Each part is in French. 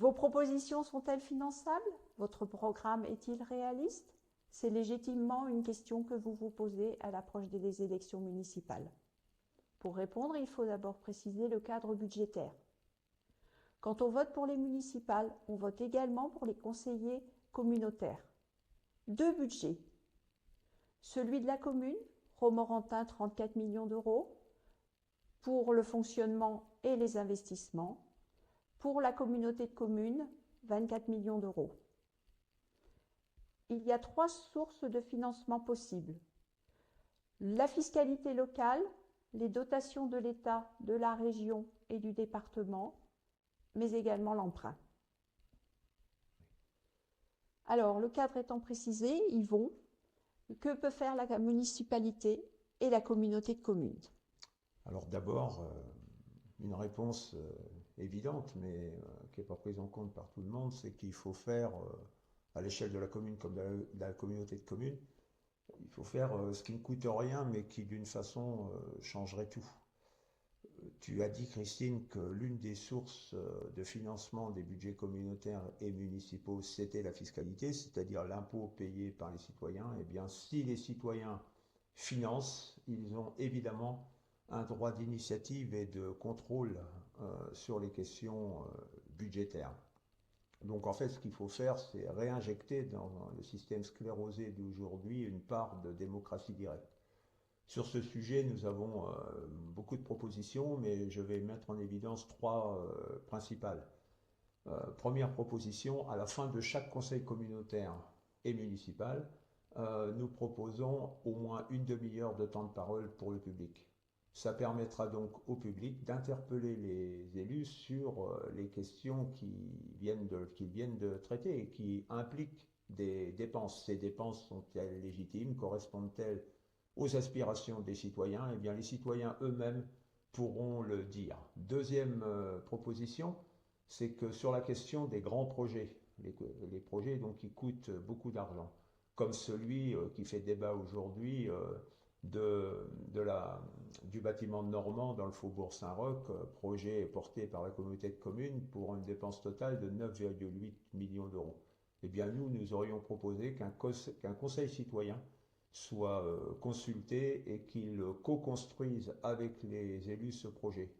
Vos propositions sont-elles finançables? Votre programme est-il réaliste? C'est légitimement une question que vous vous posez à l'approche des élections municipales. Pour répondre, il faut d'abord préciser le cadre budgétaire. Quand on vote pour les municipales, on vote également pour les conseillers communautaires. Deux budgets. Celui de la commune, Romorantin 34 millions d'euros, pour le fonctionnement et les investissements. Pour la communauté de communes, 24 millions d'euros. Il y a trois sources de financement possibles. La fiscalité locale, les dotations de l'État, de la région et du département, mais également l'emprunt. Alors, le cadre étant précisé, Yvon, que peut faire la municipalité et la communauté de communes? Alors d'abord, une réponse évidente, mais qui n'est pas prise en compte par tout le monde, c'est qu'il faut faire, à l'échelle de la commune comme de la communauté de communes, il faut faire ce qui ne coûte rien, mais qui d'une façon changerait tout. Tu as dit, Christine, que l'une des sources de financement des budgets communautaires et municipaux, c'était la fiscalité, c'est-à-dire l'impôt payé par les citoyens. Eh bien, si les citoyens financent, ils ont évidemment un droit d'initiative et de contrôle sur les questions budgétaires. Donc en fait, ce qu'il faut faire, c'est réinjecter dans le système sclérosé d'aujourd'hui une part de démocratie directe. Sur ce sujet, nous avons beaucoup de propositions, mais je vais mettre en évidence trois principales. Première proposition, à la fin de chaque conseil communautaire et municipal, nous proposons au moins une demi-heure de temps de parole pour le public. Ça permettra donc au public d'interpeller les élus sur les questions qu'ils viennent de traiter et qui impliquent des dépenses. Ces dépenses sont-elles légitimes? Correspondent-elles aux aspirations des citoyens? Eh bien, les citoyens eux-mêmes pourront le dire. Deuxième proposition, c'est que sur la question des grands projets, les projets donc, qui coûtent beaucoup d'argent, comme celui qui fait débat aujourd'hui du bâtiment normand dans le faubourg Saint-Roch, projet porté par la communauté de communes pour une dépense totale de 9,8 millions d'euros. Eh bien, nous aurions proposé qu'un conseil citoyen soit consulté et qu'il co-construise avec les élus ce projet.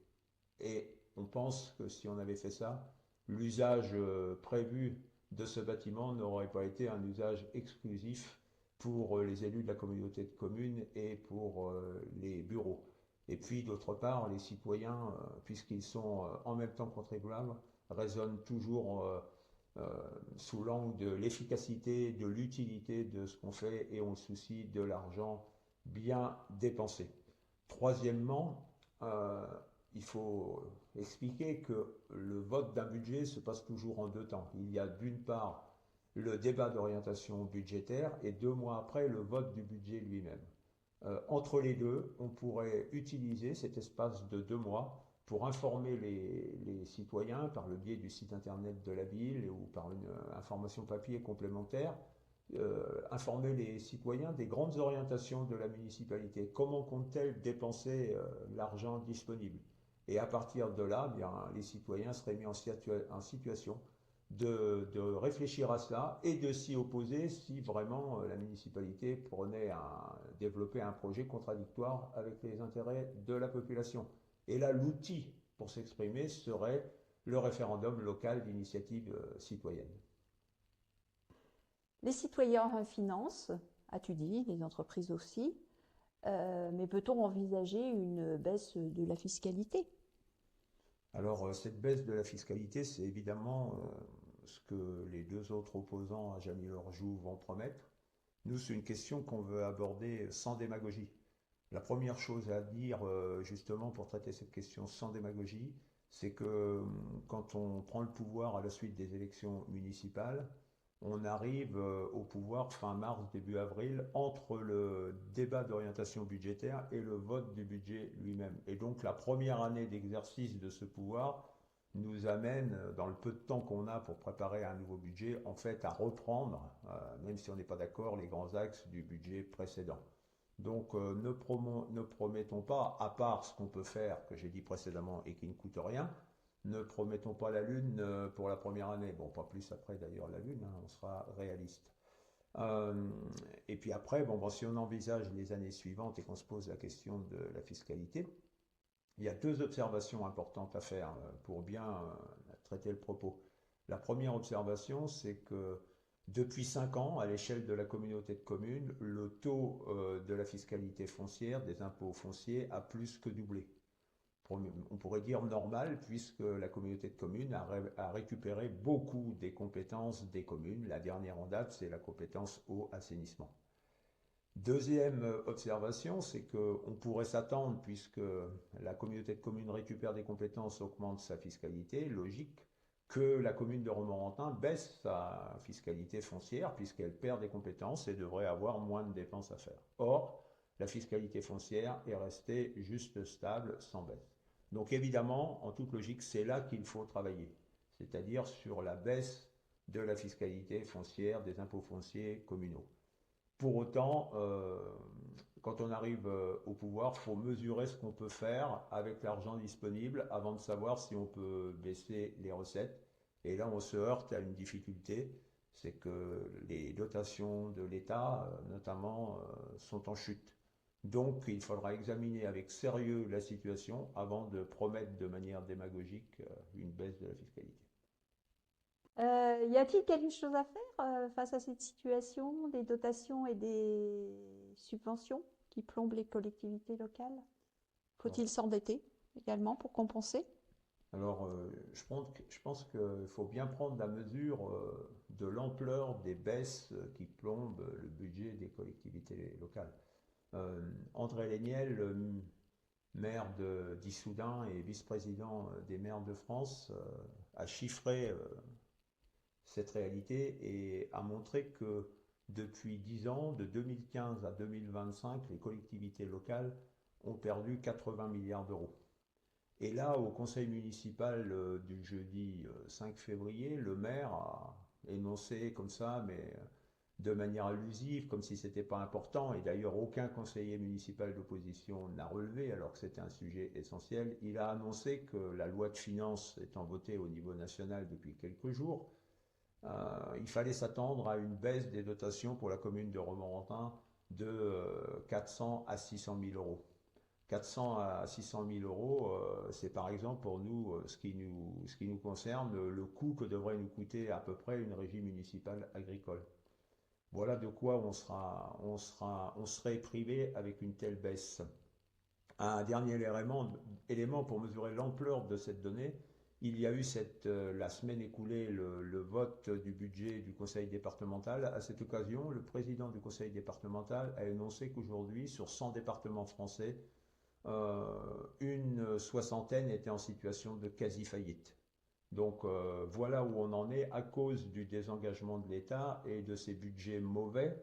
Et on pense que si on avait fait ça, l'usage prévu de ce bâtiment n'aurait pas été un usage exclusif pour les élus de la communauté de communes et pour les bureaux. Et puis d'autre part, les citoyens, puisqu'ils sont en même temps contribuables, raisonnent toujours sous l'angle de l'efficacité, de l'utilité de ce qu'on fait et ont le souci de l'argent bien dépensé. Troisièmement, il faut expliquer que le vote d'un budget se passe toujours en deux temps. Il y a d'une part le débat d'orientation budgétaire et 2 mois après le vote du budget lui-même. Entre les deux, on pourrait utiliser cet espace de 2 mois pour informer les citoyens par le biais du site internet de la ville ou par une information papier complémentaire, informer les citoyens des grandes orientations de la municipalité. Comment compte-t-elle dépenser l'argent disponible? Et à partir de là, bien, les citoyens seraient mis en situation de réfléchir à cela et de s'y opposer si vraiment la municipalité prenait à développer un projet contradictoire avec les intérêts de la population. Et là, l'outil pour s'exprimer serait le référendum local d'initiative citoyenne. Les citoyens financent, as-tu dit, les entreprises aussi, mais peut-on envisager une baisse de la fiscalité? Alors, cette baisse de la fiscalité, c'est évidemment ce que les deux autres opposants à Jamil Orjou vont promettre. Nous, c'est une question qu'on veut aborder sans démagogie. La première chose à dire, justement, pour traiter cette question sans démagogie, c'est que quand on prend le pouvoir à la suite des élections municipales, on arrive au pouvoir fin mars, début avril, entre le débat d'orientation budgétaire et le vote du budget lui-même. Et donc la première année d'exercice de ce pouvoir nous amène, dans le peu de temps qu'on a pour préparer un nouveau budget, en fait à reprendre, même si on n'est pas d'accord, les grands axes du budget précédent. Donc ne promettons pas, à part ce qu'on peut faire, que j'ai dit précédemment, et qui ne coûte rien, ne promettons pas la Lune pour la première année. Bon, pas plus après d'ailleurs la Lune, hein, on sera réaliste. Et puis après, si on envisage les années suivantes et qu'on se pose la question de la fiscalité, il y a deux observations importantes à faire pour bien traiter le propos. La première observation, c'est que depuis 5 ans, à l'échelle de la communauté de communes, le taux de la fiscalité foncière, des impôts fonciers, a plus que doublé. On pourrait dire normal, puisque la communauté de communes a récupéré beaucoup des compétences des communes. La dernière en date, c'est la compétence eau assainissement. Deuxième observation, c'est qu'on pourrait s'attendre, puisque la communauté de communes récupère des compétences, augmente sa fiscalité, logique, que la commune de Romorantin baisse sa fiscalité foncière, puisqu'elle perd des compétences et devrait avoir moins de dépenses à faire. Or, la fiscalité foncière est restée juste stable, sans baisse. Donc évidemment, en toute logique, c'est là qu'il faut travailler, c'est-à-dire sur la baisse de la fiscalité foncière des impôts fonciers communaux. Pour autant, quand on arrive au pouvoir, il faut mesurer ce qu'on peut faire avec l'argent disponible avant de savoir si on peut baisser les recettes. Et là, on se heurte à une difficulté, c'est que les dotations de l'État, notamment, sont en chute. Donc, il faudra examiner avec sérieux la situation avant de promettre de manière démagogique une baisse de la fiscalité. Y a-t-il quelque chose à faire face à cette situation des dotations et des subventions qui plombent les collectivités locales? Faut-il s'endetter également pour compenser? Alors, je pense qu'il faut bien prendre la mesure de l'ampleur des baisses qui plombent le budget des collectivités locales. André Léniel, maire d'Issoudun et vice-président des maires de France, a chiffré cette réalité et a montré que depuis 10 ans, de 2015 à 2025, les collectivités locales ont perdu 80 milliards d'euros. Et là, au conseil municipal du jeudi 5 février, le maire a énoncé comme ça, mais de manière allusive, comme si c'était pas important, et d'ailleurs aucun conseiller municipal d'opposition n'a relevé, alors que c'était un sujet essentiel. Il a annoncé que la loi de finances étant votée au niveau national depuis quelques jours, il fallait s'attendre à une baisse des dotations pour la commune de Romorantin de 400 à 600 000 euros. 400 à 600 000 euros, c'est par exemple pour nous, ce qui nous concerne, le coût que devrait nous coûter à peu près une régie municipale agricole. Voilà de quoi on serait privé avec une telle baisse. Un dernier élément pour mesurer l'ampleur de cette donnée, il y a eu la semaine écoulée le vote du budget du conseil départemental. À cette occasion, le président du conseil départemental a annoncé qu'aujourd'hui, sur 100 départements français, une soixantaine était en situation de quasi-faillite. Donc voilà où on en est à cause du désengagement de l'État et de ces budgets mauvais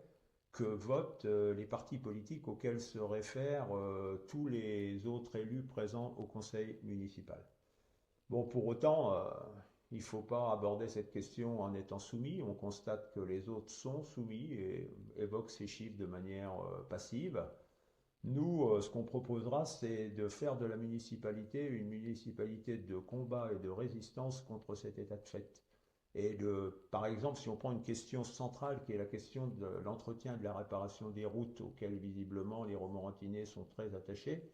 que votent les partis politiques auxquels se réfèrent tous les autres élus présents au conseil municipal. Bon, pour autant, il ne faut pas aborder cette question en étant soumis. On constate que les autres sont soumis et évoquent ces chiffres de manière passive. Nous, ce qu'on proposera, c'est de faire de la municipalité une municipalité de combat et de résistance contre cet état de fait. Et par exemple, si on prend une question centrale qui est la question de l'entretien et de la réparation des routes auxquelles visiblement les Romorantinais sont très attachés,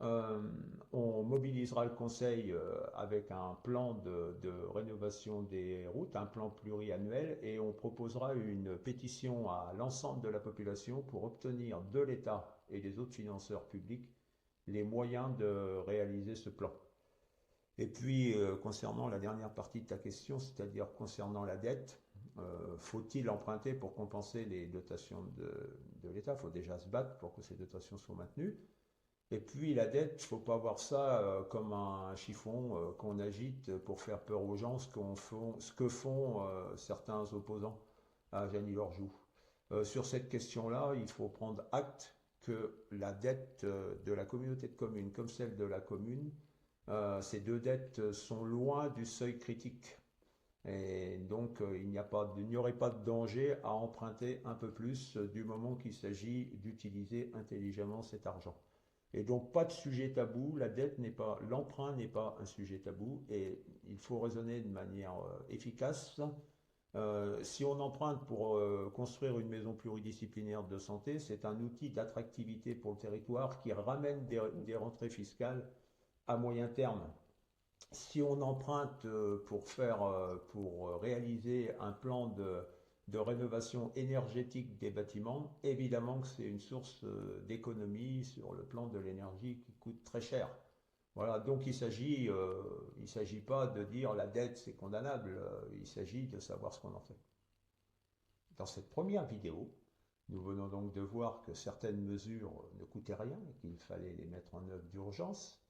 on mobilisera le conseil avec un plan de rénovation des routes, un plan pluriannuel, et on proposera une pétition à l'ensemble de la population pour obtenir de l'État et des autres financeurs publics les moyens de réaliser ce plan. Et puis, concernant la dernière partie de ta question, c'est-à-dire concernant la dette, faut-il emprunter pour compenser les dotations de l'État? Il faut déjà se battre pour que ces dotations soient maintenues. Et puis la dette, il ne faut pas voir ça comme un chiffon qu'on agite pour faire peur aux gens, ce que font certains opposants à Jeannie Lorjou. Sur cette question-là, il faut prendre acte que la dette de la communauté de communes comme celle de la commune, ces deux dettes sont loin du seuil critique. Et donc, il n'y aurait pas de danger à emprunter un peu plus du moment qu'il s'agit d'utiliser intelligemment cet argent. Et donc pas de sujet tabou, la dette n'est pas, l'emprunt n'est pas un sujet tabou et il faut raisonner de manière efficace. Si on emprunte pour construire une maison pluridisciplinaire de santé, c'est un outil d'attractivité pour le territoire qui ramène des rentrées fiscales à moyen terme. Si on emprunte pour réaliser un plan de rénovation énergétique des bâtiments, évidemment que c'est une source d'économie sur le plan de l'énergie qui coûte très cher. Voilà, donc il s'agit pas de dire la dette c'est condamnable, il s'agit de savoir ce qu'on en fait. Dans cette première vidéo, nous venons donc de voir que certaines mesures ne coûtaient rien et qu'il fallait les mettre en œuvre d'urgence,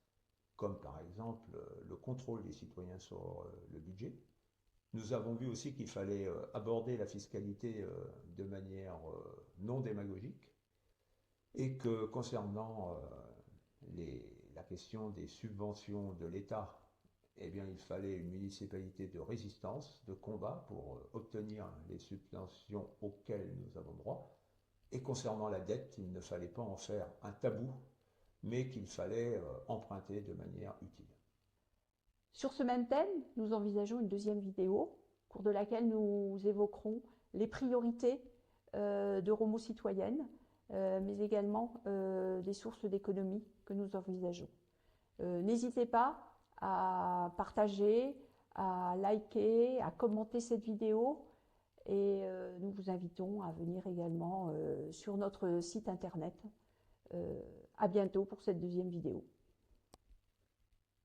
comme par exemple le contrôle des citoyens sur le budget. Nous avons vu aussi qu'il fallait aborder la fiscalité de manière non démagogique et que concernant la question des subventions de l'État, eh bien, il fallait une municipalité de résistance, de combat pour obtenir les subventions auxquelles nous avons droit. Et concernant la dette, il ne fallait pas en faire un tabou, mais qu'il fallait emprunter de manière utile. Sur ce même thème, nous envisageons une deuxième vidéo, au cours de laquelle nous évoquerons les priorités d'Euromo Citoyenne, mais également des sources d'économie que nous envisageons. N'hésitez pas à partager, à liker, à commenter cette vidéo et nous vous invitons à venir également sur notre site internet. À bientôt pour cette deuxième vidéo.